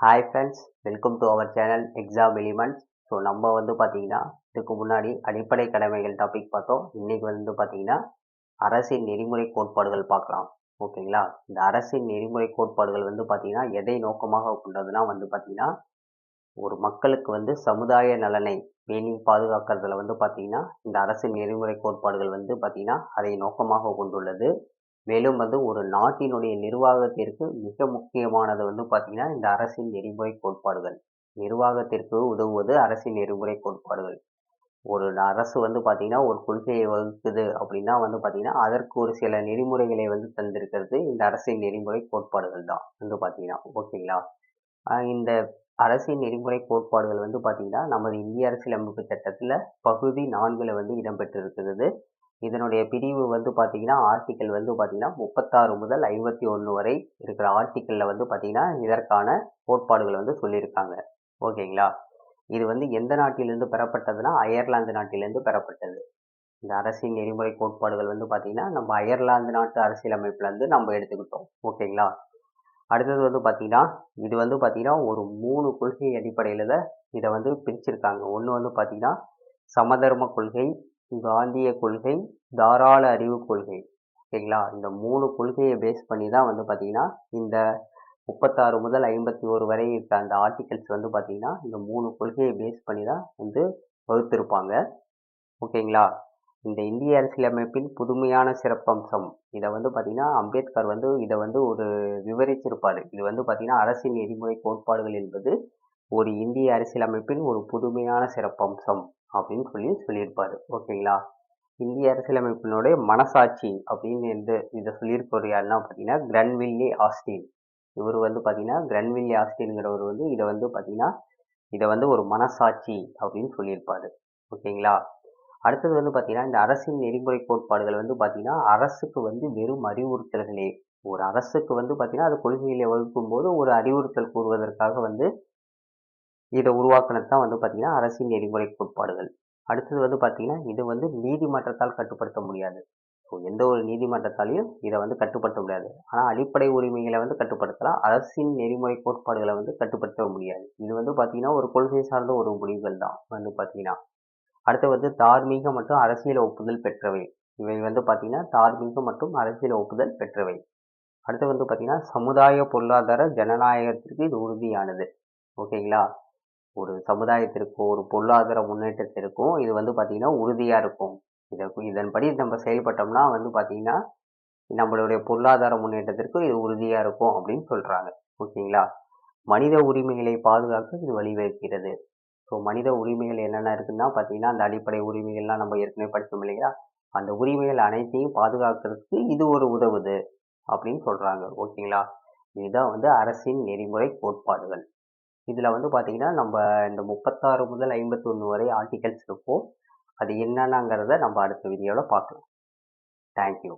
Hi friends, welcome to our channel exam elements. So நம்ம வந்து பார்த்தீங்கன்னா இதுக்கு முன்னாடி அடிப்படை கடமைகள் டாபிக் பார்த்தோம். இன்னைக்கு வந்து பார்த்தீங்கன்னா அரசின் நெறிமுறை கோட்பாடுகள் பார்க்கலாம். ஓகேங்களா? இந்த அரசின் நெறிமுறை கோட்பாடுகள் வந்து பார்த்தீங்கன்னா எதை நோக்கமாக கொண்டதுன்னா வந்து பார்த்தீங்கன்னா ஒரு மக்களுக்கு வந்து சமுதாய நலனை பேணி பாதுகாக்கிறதுல வந்து பார்த்தீங்கன்னா இந்த அரசின் நெறிமுறை கோட்பாடுகள் வந்து பார்த்தீங்கன்னா அதை நோக்கமாக கொண்டுள்ளது. மேலும் வந்து ஒரு நாட்டினுடைய நிர்வாகத்திற்கு மிக முக்கியமானது வந்து பார்த்தீங்கன்னா இந்த அரசின் நெறிமுறை கோட்பாடுகள். நிர்வாகத்திற்கு உதவுவது அரசின் நெறிமுறை கோட்பாடுகள். ஒரு அரசு வந்து பார்த்தீங்கன்னா ஒரு கொள்கையை வகுக்குது அப்படின்னா வந்து பார்த்தீங்கன்னா அதற்கு ஒரு சில நெறிமுறைகளை வந்து தந்திருக்கிறது இந்த அரசின் நெறிமுறை கோட்பாடுகள் தான் வந்து பார்த்தீங்கன்னா. ஓகேங்களா? இந்த அரசின் நெறிமுறை கோட்பாடுகள் வந்து பார்த்தீங்கன்னா நமது இந்திய அரசியலமைப்பு சட்டத்தில் பகுதி 4ல் வந்து இடம்பெற்றிருக்கிறது. இதனுடைய பிரிவு வந்து பார்த்தீங்கன்னா ஆர்டிக்கல் வந்து பார்த்தீங்கன்னா 36 முதல் 51 வரை இருக்கிற ஆர்டிக்கலில் வந்து பார்த்தீங்கன்னா இதற்கான கோட்பாடுகள் வந்து சொல்லியிருக்காங்க. ஓகேங்களா? இது வந்து எந்த நாட்டிலிருந்து பெறப்பட்டதுன்னா அயர்லாந்து நாட்டிலிருந்து பெறப்பட்டது. இந்த அரசின் நெறிமுறை கோட்பாடுகள் வந்து பார்த்தீங்கன்னா நம்ம அயர்லாந்து நாட்டு அரசியலமைப்புல இருந்து நம்ம எடுத்துக்கிட்டோம். ஓகேங்களா? அடுத்தது வந்து பார்த்தீங்கன்னா இது வந்து பார்த்தீங்கன்னா ஒரு 3 கொள்கை அடிப்படையில் தான் இதை வந்து பிரிச்சிருக்காங்க. ஒன்று வந்து பார்த்தீங்கன்னா சமதர்ம கொள்கை, காந்திய கொள்கை, தாராள அறிவு கொள்கை. ஓகேங்களா? இந்த 3 கொள்கையை பேஸ் பண்ணி தான் வந்து பார்த்தீங்கன்னா இந்த 36 முதல் 51 வரை இருக்க அந்த ஆர்டிகல்ஸ் வந்து பார்த்தீங்கன்னா இந்த 3 கொள்கையை பேஸ் பண்ணி தான் வந்து வகுத்திருப்பாங்க. ஓகேங்களா? இந்த இந்திய அரசியலமைப்பின் புதுமையான சிறப்பம்சம் இதை வந்து பார்த்தீங்கன்னா அம்பேத்கர் வந்து இதை வந்து ஒரு விவரிச்சிருப்பாரு. இது வந்து பார்த்தீங்கன்னா அரசின் நெறிமுறை கோட்பாடுகள் என்பது ஒரு இந்திய அரசியலமைப்பின் ஒரு புதுமையான சிறப்பம்சம் அப்படின்னு சொல்லியிருப்பாரு. ஓகேங்களா? இந்திய அரசியலமைப்பினுடைய மனசாட்சி அப்படின்னு இதை சொல்லியிருப்பவர் யாருன்னா பார்த்தீங்கன்னா கிரன்வில்லி ஆஸ்டின். இவர் வந்து பார்த்தீங்கன்னா கிரன்வில்லி ஆஸ்டின்ங்கிறவர் வந்து இதை வந்து ஒரு மனசாட்சி அப்படின்னு சொல்லியிருப்பாரு. ஓகேங்களா? அடுத்தது வந்து பார்த்தீங்கன்னா இந்த அரசின் நெறிமுறை கோட்பாடுகள் வந்து பார்த்தீங்கன்னா அரசுக்கு வந்து வெறும் அறிவுறுத்தல்களே. ஒரு அரசுக்கு வந்து பார்த்தீங்கன்னா அது கொள்கைகளை வகுக்கும் போது ஒரு அறிவுறுத்தல் கூறுவதற்காக வந்து இதை உருவாக்குனது தான் வந்து பார்த்தீங்கன்னா அரசின் நெறிமுறை கோட்பாடுகள். அடுத்தது வந்து பார்த்தீங்கன்னா இது வந்து நீதிமன்றத்தால் கட்டுப்படுத்த முடியாது. ஸோ எந்த ஒரு நீதிமன்றத்தாலையும் இதை வந்து கட்டுப்படுத்த முடியாது. ஆனால் அடிப்படை உரிமைகளை வந்து கட்டுப்படுத்தலாம். அரசின் நெறிமுறை கோட்பாடுகளை வந்து கட்டுப்படுத்த முடியாது. இது வந்து பார்த்தீங்கன்னா ஒரு கொள்கை சார்ந்த ஒரு முடிவுகள் தான் வந்து பார்த்தீங்கன்னா. அடுத்து வந்து தார்மீக மற்றும் அரசியல் ஒப்புதல் பெற்றவை. இவை வந்து பார்த்தீங்கன்னா தார்மீக மற்றும் அரசியல் ஒப்புதல் பெற்றவை. அடுத்து வந்து பார்த்தீங்கன்னா சமுதாய பொருளாதார ஜனநாயகத்திற்கு இது உறுதியானது. ஓகேங்களா? ஒரு சமுதாயத்திற்கும் ஒரு பொருளாதார முன்னேற்றத்திற்கும் இது வந்து பார்த்தீங்கன்னா உறுதியாக இருக்கும். இதன்படி நம்ம செயல்பட்டோம்னா வந்து பார்த்தீங்கன்னா நம்மளுடைய பொருளாதார முன்னேற்றத்திற்கு இது உறுதியாக இருக்கும் அப்படின்னு சொல்கிறாங்க. ஓகேங்களா? மனித உரிமைகளை பாதுகாக்க இது வழிவகுக்கிறது. ஸோ மனித உரிமைகள் என்னென்ன இருக்குன்னா பார்த்தீங்கன்னா அந்த அடிப்படை உரிமைகள்லாம் நம்ம ஏற்கனவே படித்தோம் இல்லையா? அந்த உரிமைகள் அனைத்தையும் பாதுகாக்கிறதுக்கு இது ஒரு உதவுது அப்படின்னு சொல்கிறாங்க. ஓகேங்களா? இதுதான் வந்து அரசின் நெறிமுறை கோட்பாடுகள். இதில் வந்து பார்த்தீங்கன்னா நம்ம இந்த 36 முதல் 51 வரை ஆர்டிகல்ஸ் இருக்கும். அது என்னென்னங்கிறத நம்ம அடுத்த வீடியோவில் பார்க்கலாம். தேங்க்யூ.